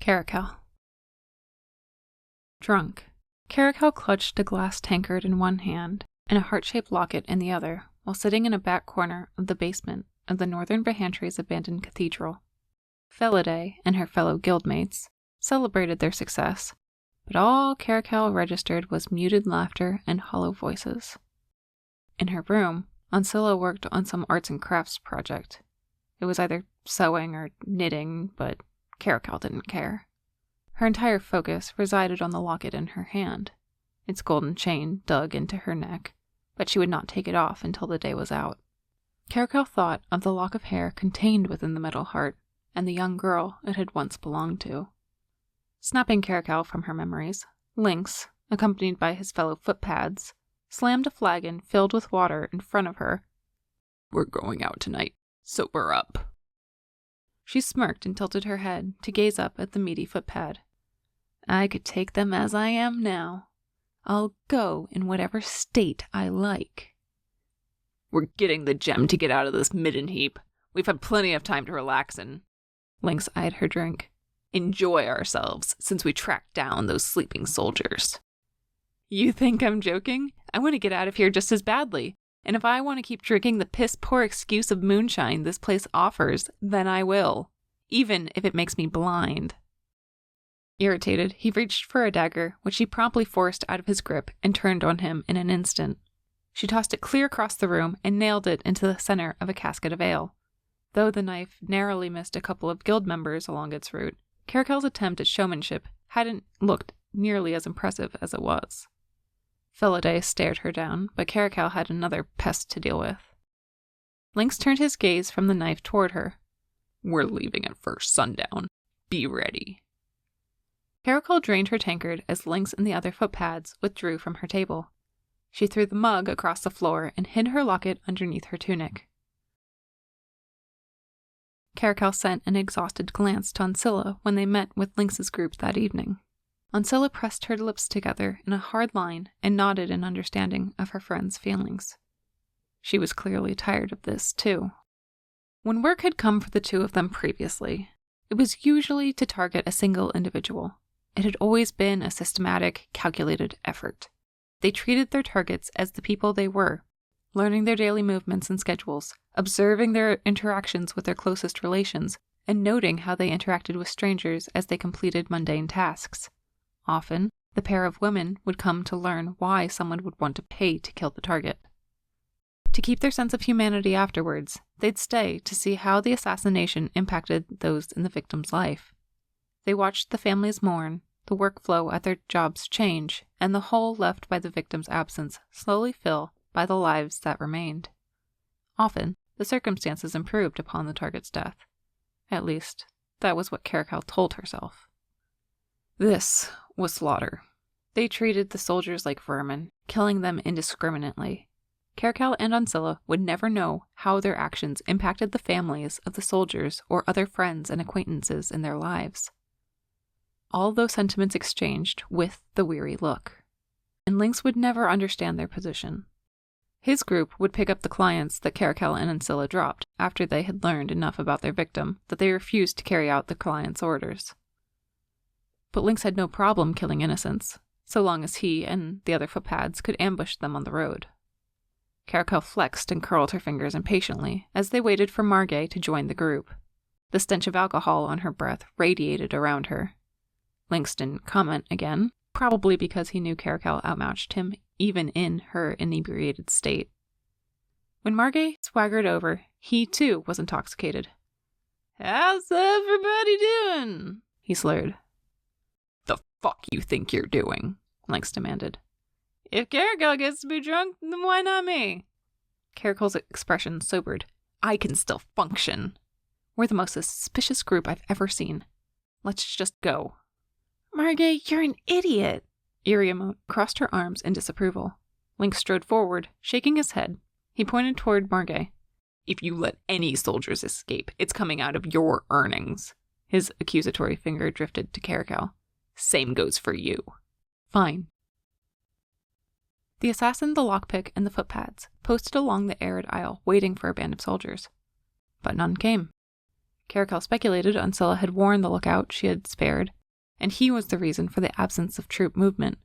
Caracal. Drunk, Caracal clutched a glass tankard in one hand and a heart-shaped locket in the other while sitting in a back corner of the basement of the Northern Bahantry's abandoned cathedral. Felidae and her fellow guildmates celebrated their success, but all Caracal registered was muted laughter and hollow voices. In her room, Ancilla worked on some arts and crafts project. It was either sewing or knitting, but Caracal didn't care. Her entire focus resided on the locket in her hand, its golden chain dug into her neck, but she would not take it off until the day was out. Caracal thought of the lock of hair contained within the metal heart and the young girl it had once belonged to. Snapping Caracal from her memories, Lynx, accompanied by his fellow footpads, slammed a flagon filled with water in front of her. "We're going out tonight. Sober up." She smirked and tilted her head to gaze up at the meaty footpad. "I could take them as I am now. I'll go in whatever state I like." "We're getting the gem to get out of this midden heap. We've had plenty of time to relax and..." Lynx eyed her drink. "Enjoy ourselves since we tracked down those sleeping soldiers." "You think I'm joking? I want to get out of here just as badly. And if I want to keep drinking the piss-poor excuse of moonshine this place offers, then I will, even if it makes me blind." Irritated, he reached for a dagger, which she promptly forced out of his grip and turned on him in an instant. She tossed it clear across the room and nailed it into the center of a casket of ale. Though the knife narrowly missed a couple of guild members along its route, Caracal's attempt at showmanship hadn't looked nearly as impressive as it was. Felidae stared her down, but Caracal had another pest to deal with. Lynx turned his gaze from the knife toward her. "We're leaving at first sundown. Be ready." Caracal drained her tankard as Lynx and the other footpads withdrew from her table. She threw the mug across the floor and hid her locket underneath her tunic. Caracal sent an exhausted glance to Ancilla when they met with Lynx's group that evening. Ancilla pressed her lips together in a hard line and nodded in understanding of her friend's feelings. She was clearly tired of this, too. When work had come for the two of them previously, it was usually to target a single individual. It had always been a systematic, calculated effort. They treated their targets as the people they were, learning their daily movements and schedules, observing their interactions with their closest relations, and noting how they interacted with strangers as they completed mundane tasks. Often, the pair of women would come to learn why someone would want to pay to kill the target. To keep their sense of humanity afterwards, they'd stay to see how the assassination impacted those in the victim's life. They watched the families mourn, the workflow at their jobs change, and the hole left by the victim's absence slowly fill by the lives that remained. Often, the circumstances improved upon the target's death. At least, that was what Caracal told herself. This was slaughter. They treated the soldiers like vermin, killing them indiscriminately. Caracal and Ancilla would never know how their actions impacted the families of the soldiers or other friends and acquaintances in their lives. All those sentiments exchanged with the weary look. And Lynx would never understand their position. His group would pick up the clients that Caracal and Ancilla dropped after they had learned enough about their victim that they refused to carry out the client's orders. But Lynx had no problem killing innocents, so long as he and the other footpads could ambush them on the road. Caracal flexed and curled her fingers impatiently as they waited for Margay to join the group. The stench of alcohol on her breath radiated around her. Lynx didn't comment again, probably because he knew Caracal outmatched him even in her inebriated state. When Margay swaggered over, he too was intoxicated. "How's everybody doing?" he slurred. "The fuck you think you're doing?" Lynx demanded. "If Caracal gets to be drunk, then why not me?" Caracal's expression sobered. "I can still function. We're the most suspicious group I've ever seen. Let's just go." "Margay, you're an idiot!" Iriamot crossed her arms in disapproval. Lynx strode forward, shaking his head. He pointed toward Margay. "If you let any soldiers escape, it's coming out of your earnings." His accusatory finger drifted to Caracal. "Same goes for you." "Fine." The assassin, the lockpick, and the footpads posted along the arid aisle waiting for a band of soldiers. But none came. Caracal speculated Uncilla had warned the lookout she had spared, and he was the reason for the absence of troop movement.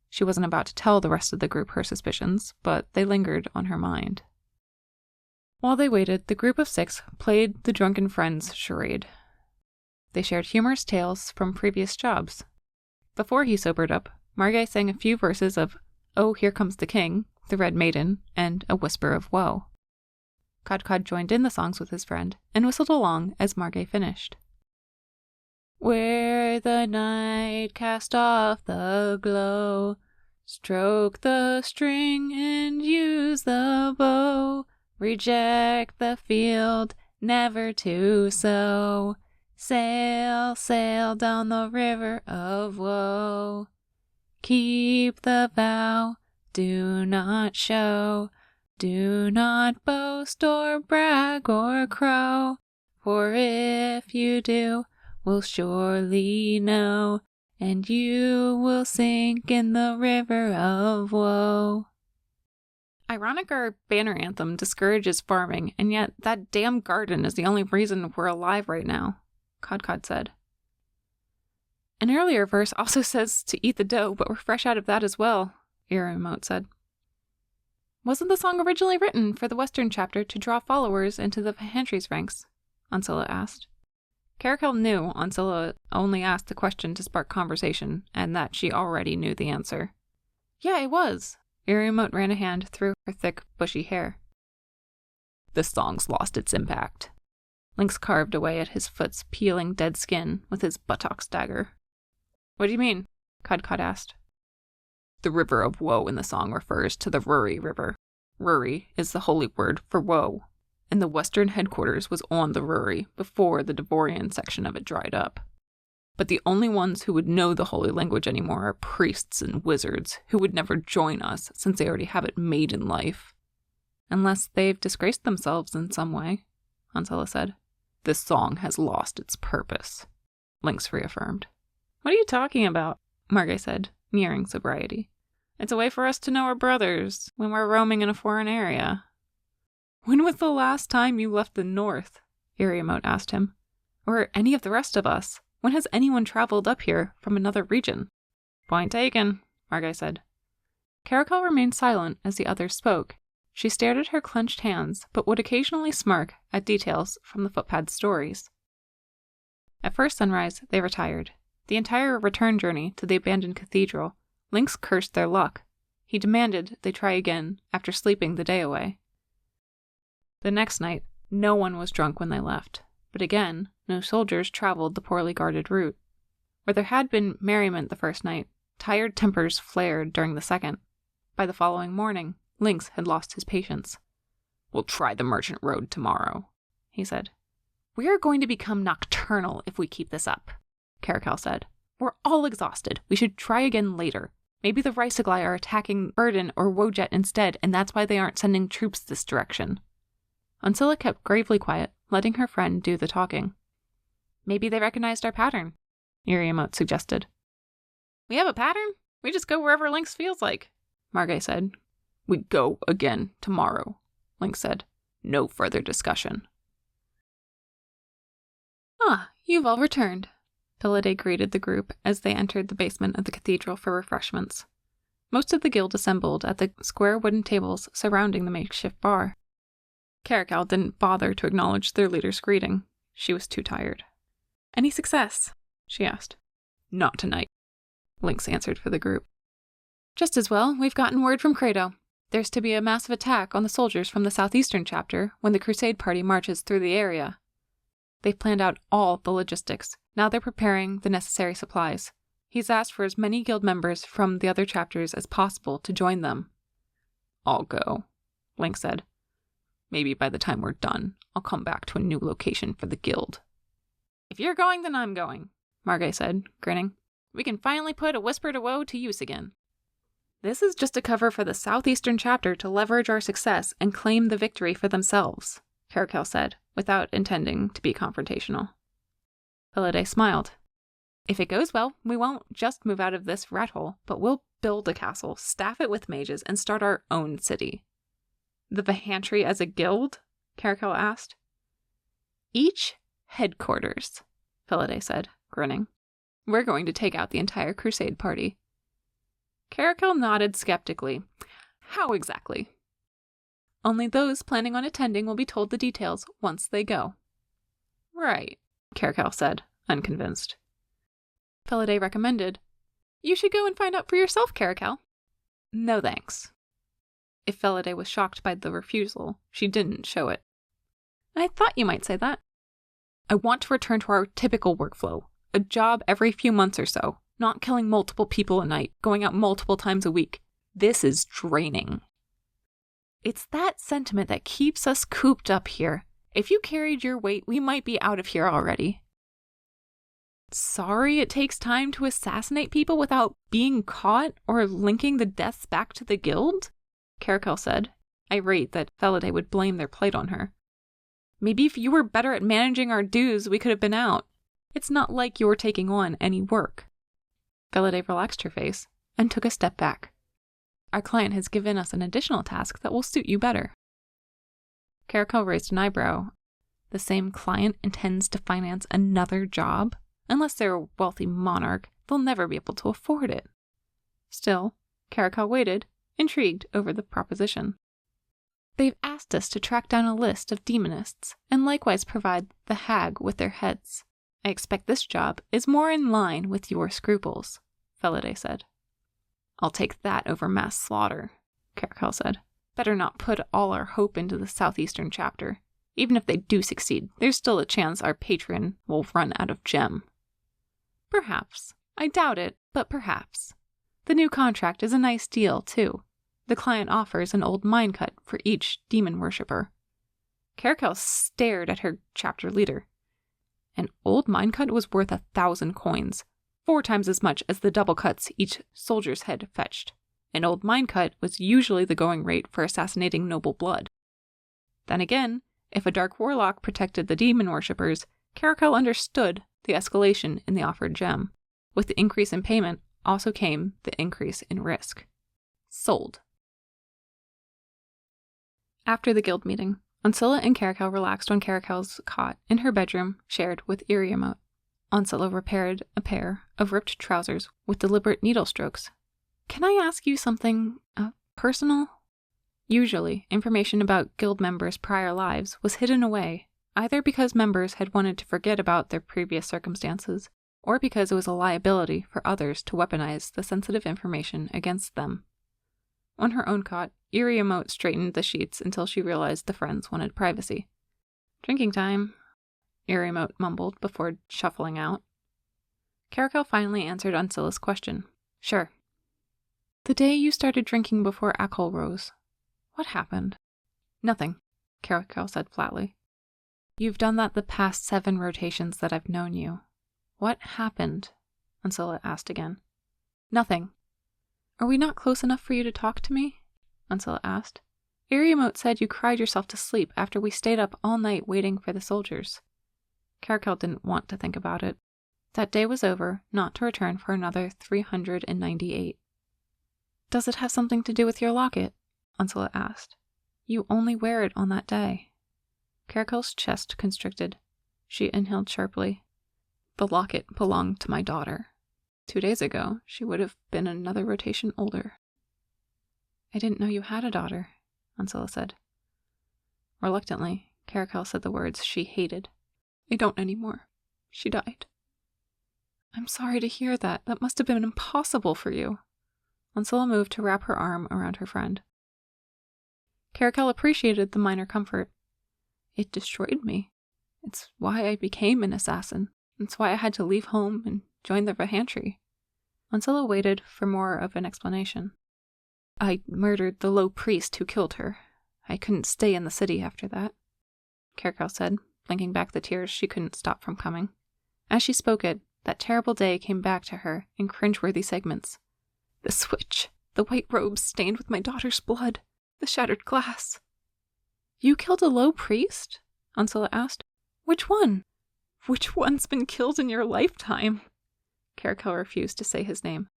She wasn't about to tell the rest of the group her suspicions, but they lingered on her mind. While they waited, the group of 6 played the Drunken Friends charade. They shared humorous tales from previous jobs. Before he sobered up, Margay sang a few verses of "Oh, Here Comes the King," "The Red Maiden," and "A Whisper of Woe." Codcod joined in the songs with his friend and whistled along as Margay finished. Where the night cast off the glow, stroke the string and use the bow, reject the field, never to sow, sail, sail down the river of woe. Keep the vow, do not show, do not boast or brag or crow, for if you do, we'll surely know, and you will sink in the river of woe. Ironic our banner anthem discourages farming, and yet that damn garden is the only reason we're alive right now, Codcod said. An earlier verse also says to eat the dough, but we're fresh out of that as well, Iramote said. Wasn't the song originally written for the Western chapter to draw followers into the Pahantry's ranks? Uncilla asked. Caracal knew Uncilla only asked the question to spark conversation, and that she already knew the answer. Yeah, it was. Iramote ran a hand through her thick, bushy hair. The song's lost its impact. Lynx carved away at his foot's peeling dead skin with his buttocks dagger. What do you mean? Codcod asked. The river of woe in the song refers to the Ruri River. Ruri is the holy word for woe, and the western headquarters was on the Ruri before the Devorian section of it dried up. But the only ones who would know the holy language anymore are priests and wizards, who would never join us since they already have it made in life. Unless they've disgraced themselves in some way, Uncilla said. This song has lost its purpose, Lynx reaffirmed. What are you talking about? Margay said, nearing sobriety. It's a way for us to know our brothers when we're roaming in a foreign area. When was the last time you left the north? Iramote asked him. Or any of the rest of us? When has anyone traveled up here from another region? Point taken, Margay said. Caracal remained silent as the others spoke. She stared at her clenched hands, but would occasionally smirk at details from the footpad's stories. At first sunrise, they retired. The entire return journey to the abandoned cathedral, Lynx cursed their luck. He demanded they try again after sleeping the day away. The next night, no one was drunk when they left, but again, no soldiers traveled the poorly guarded route. Where there had been merriment the first night, tired tempers flared during the second. By the following morning, Lynx had lost his patience. We'll try the merchant road tomorrow, he said. We are going to become nocturnal if we keep this up, Caracal said. We're all exhausted. We should try again later. Maybe the Ryseglai are attacking Burden or Wojet instead, and that's why they aren't sending troops this direction. Uncilla kept gravely quiet, letting her friend do the talking. Maybe they recognized our pattern, Iramote suggested. We have a pattern? We just go wherever Lynx feels like, Margay said. We go again tomorrow, Lynx said. No further discussion. Ah, you've all returned, Pillade greeted the group as they entered the basement of the cathedral for refreshments. Most of the guild assembled at the square wooden tables surrounding the makeshift bar. Caracal didn't bother to acknowledge their leader's greeting. She was too tired. Any success? She asked. Not tonight, Lynx answered for the group. Just as well, we've gotten word from Credo. There's to be a massive attack on the soldiers from the southeastern chapter when the crusade party marches through the area. They've planned out all the logistics. Now they're preparing the necessary supplies. He's asked for as many guild members from the other chapters as possible to join them. I'll go, Lynx said. Maybe by the time we're done, I'll come back to a new location for the guild. If you're going, then I'm going, Margay said, grinning. We can finally put a Whisper to Woe to use again. This is just a cover for the southeastern chapter to leverage our success and claim the victory for themselves, Caracal said, without intending to be confrontational. Pillade smiled. If it goes well, we won't just move out of this rat hole, but we'll build a castle, staff it with mages, and start our own city. The Pahantry as a guild? Caracal asked. Each Headquarters, Felidae said, grinning. We're going to take out the entire crusade party. Caracal nodded skeptically. How exactly? Only those planning on attending will be told the details once they go. Right, Caracal said, unconvinced. Felidae recommended, You should go and find out for yourself, Caracal. No thanks. If Felidae was shocked by the refusal, she didn't show it. I thought you might say that. I want to return to our typical workflow. A job every few months or so. Not killing multiple people a night, going out multiple times a week. This is draining. It's that sentiment that keeps us cooped up here. If you carried your weight, we might be out of here already. Sorry it takes time to assassinate people without being caught or linking the deaths back to the guild? Caracal said, irate that Felidae would blame their plight on her. Maybe if you were better at managing our dues, we could have been out. It's not like you were taking on any work. Felidae relaxed her face and took a step back. Our client has given us an additional task that will suit you better. Caracal raised an eyebrow. The same client intends to finance another job? Unless they're a wealthy monarch, they'll never be able to afford it. Still, Caracal waited, intrigued over the proposition. They've asked us to track down a list of demonists, and likewise provide the hag with their heads. I expect this job is more in line with your scruples, Felidae said. I'll take that over mass slaughter, Caracal said. Better not put all our hope into the southeastern chapter. Even if they do succeed, there's still a chance our patron will run out of gem. Perhaps. I doubt it, but perhaps. The new contract is a nice deal, too. The client offers an old minecart for each demon worshipper. Caracal stared at her chapter leader. An old minecart was worth 1,000 coins, 4 times as much as the double cuts each soldier's head fetched. An old minecart was usually the going rate for assassinating noble blood. Then again, if a dark warlock protected the demon worshippers, Caracal understood the escalation in the offered gem. With the increase in payment also came the increase in risk. Sold. After the guild meeting, Ancilla and Caracal relaxed on Caracal's cot in her bedroom shared with Iriamote. Ancilla repaired a pair of ripped trousers with deliberate needle strokes. Can I ask you something, personal? Usually, information about guild members' prior lives was hidden away, either because members had wanted to forget about their previous circumstances, or because it was a liability for others to weaponize the sensitive information against them. On her own cot, Iriamote straightened the sheets until she realized the friends wanted privacy. Drinking time, Iriamote mumbled before shuffling out. Caracal finally answered Ancilla's question. Sure. The day you started drinking before Akol rose. What happened? Nothing, Caracal said flatly. You've done that the past 7 rotations that I've known you. What happened? Ancilla asked again. Nothing. Are we not close enough for you to talk to me? Ancilla asked. Iriamote said you cried yourself to sleep after we stayed up all night waiting for the soldiers. Caracal didn't want to think about it. That day was over, not to return for another 398. Does it have something to do with your locket? Ancilla asked. You only wear it on that day. Caracal's chest constricted. She inhaled sharply. The locket belonged to my daughter. 2 days ago, she would have been another rotation older. I didn't know you had a daughter, Ancilla said. Reluctantly, Caracal said the words she hated. I don't anymore. She died. I'm sorry to hear that. That must have been impossible for you. Ancilla moved to wrap her arm around her friend. Caracal appreciated the minor comfort. It destroyed me. It's why I became an assassin. It's why I had to leave home and join the Vahantry. Ancilla waited for more of an explanation. I murdered the low priest who killed her. I couldn't stay in the city after that, Caracal said, blinking back the tears she couldn't stop from coming. As she spoke it, that terrible day came back to her in cringeworthy segments. The switch, the white robes stained with my daughter's blood, the shattered glass. You killed a low priest? Ancilla asked. Which one? Which one's been killed in your lifetime? Caracal refused to say his name.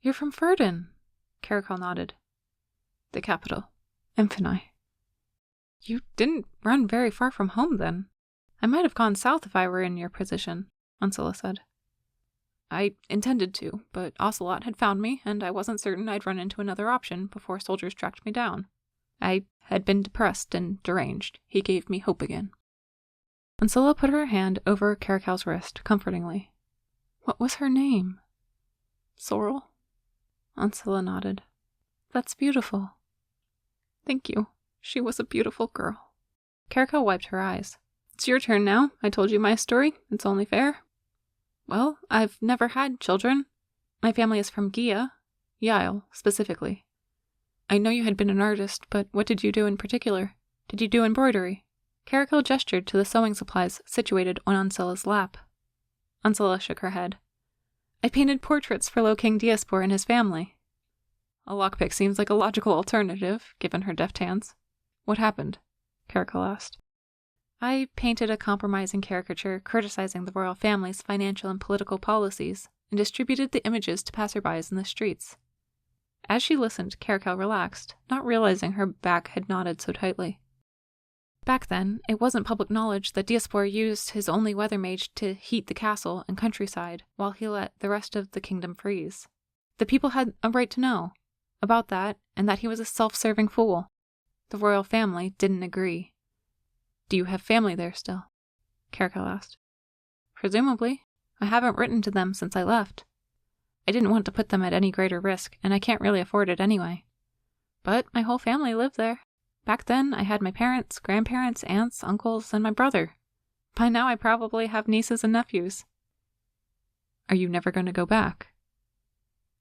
You're from Ferdin, Caracal nodded. The capital, Emphenai. You didn't run very far from home then. I might have gone south if I were in your position, Ursula said. I intended to, but Ocelot had found me, and I wasn't certain I'd run into another option before soldiers tracked me down. I had been depressed and deranged. He gave me hope again. Ursula put her hand over Caracal's wrist, comfortingly. What was her name? Sorrel? Ursula nodded. That's beautiful. Thank you. She was a beautiful girl. Caracal wiped her eyes. It's your turn now. I told you my story. It's only fair. Well, I've never had children. My family is from Gia. Yile, specifically. I know you had been an artist, but what did you do in particular? Did you do embroidery? Caracal gestured to the sewing supplies situated on Ursula's lap. Ursula shook her head. I painted portraits for Low King Diaspor and his family. A lockpick seems like a logical alternative, given her deft hands. What happened? Caracal asked. I painted a compromising caricature criticizing the royal family's financial and political policies, and distributed the images to passerbys in the streets. As she listened, Caracal relaxed, not realizing her back had knotted so tightly. Back then, it wasn't public knowledge that Diaspor used his only weather mage to heat the castle and countryside, while he let the rest of the kingdom freeze. The people had a right to know about that, and that he was a self-serving fool. The royal family didn't agree. Do you have family there still? Caracal asked. Presumably. I haven't written to them since I left. I didn't want to put them at any greater risk, and I can't really afford it anyway. But my whole family lived there. Back then, I had my parents, grandparents, aunts, uncles, and my brother. By now, I probably have nieces and nephews. Are you never going to go back?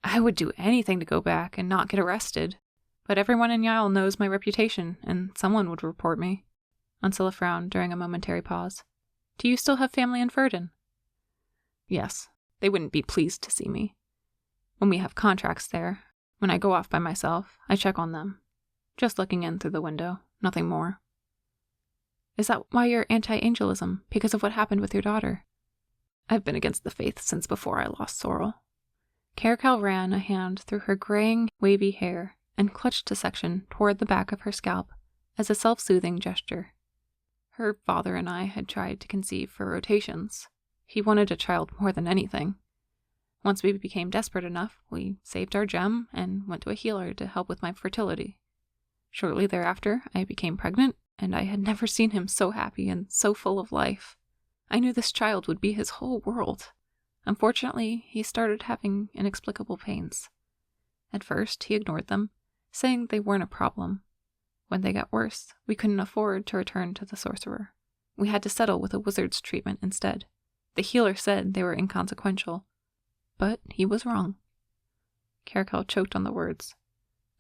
I would do anything to go back and not get arrested. But everyone in Yile knows my reputation, and someone would report me. Ursula frowned during a momentary pause. Do you still have family in Ferdin? Yes. They wouldn't be pleased to see me. When we have contracts there, when I go off by myself, I check on them. Just looking in through the window, nothing more. Is that why you're anti-angelism, because of what happened with your daughter? I've been against the faith since before I lost Sorrel. Caracal ran a hand through her graying, wavy hair and clutched a section toward the back of her scalp as a self-soothing gesture. Her father and I had tried to conceive for rotations. He wanted a child more than anything. Once we became desperate enough, we saved our gem and went to a healer to help with my fertility. Shortly thereafter, I became pregnant, and I had never seen him so happy and so full of life. I knew this child would be his whole world. Unfortunately, he started having inexplicable pains. At first, he ignored them, saying they weren't a problem. When they got worse, we couldn't afford to return to the sorcerer. We had to settle with a wizard's treatment instead. The healer said they were inconsequential, but he was wrong. Caracal choked on the words.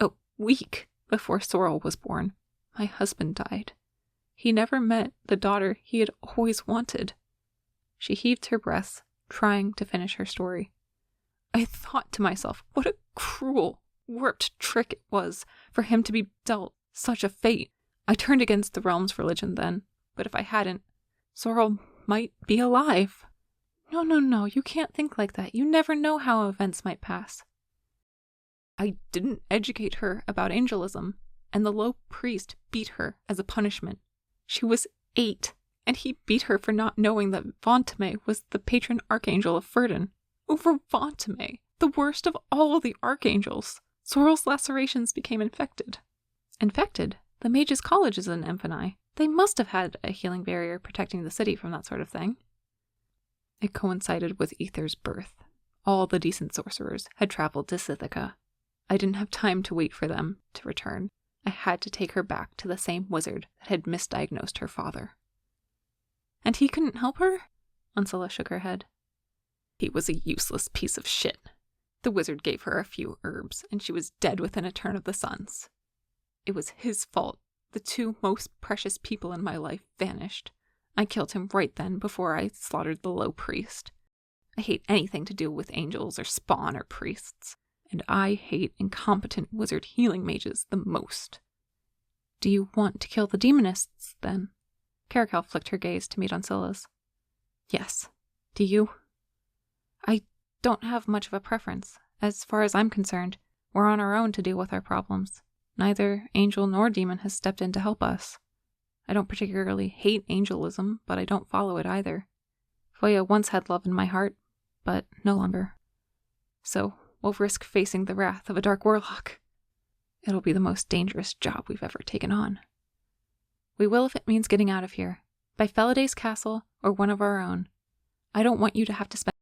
A week before Sorrel was born, my husband died. He never met the daughter he had always wanted. She heaved her breaths, trying to finish her story. I thought to myself, what a cruel, warped trick it was for him to be dealt such a fate. I turned against the realm's religion then, but if I hadn't, Sorrel might be alive. No, you can't think like that. You never know how events might pass. I didn't educate her about angelism, and the low priest beat her as a punishment. She was 8, and he beat her for not knowing that Vantame was the patron archangel of Ferdin. Over Vantame, the worst of all the archangels. Sorrel's lacerations became infected. Infected? The mage's college is in Emphanai. They must have had a healing barrier protecting the city from that sort of thing. It coincided with Aether's birth. All the decent sorcerers had traveled to Sithica. I didn't have time to wait for them to return. I had to take her back to the same wizard that had misdiagnosed her father. And he couldn't help her? Ursula shook her head. He was a useless piece of shit. The wizard gave her a few herbs, and she was dead within a turn of the suns. It was his fault. The 2 most precious people in my life vanished. I killed him right then before I slaughtered the low priest. I hate anything to do with angels or spawn or priests, and I hate incompetent wizard healing mages the most. Do you want to kill the demonists, then? Caracal flicked her gaze to meet Ursula's. Yes. Do you? I don't have much of a preference. As far as I'm concerned, we're on our own to deal with our problems. Neither angel nor demon has stepped in to help us. I don't particularly hate angelism, but I don't follow it either. Foya once had love in my heart, but no longer. So we'll risk facing the wrath of a dark warlock. It'll be the most dangerous job we've ever taken on. We will if it means getting out of here, by Feliday's castle or one of our own. I don't want you to have to spend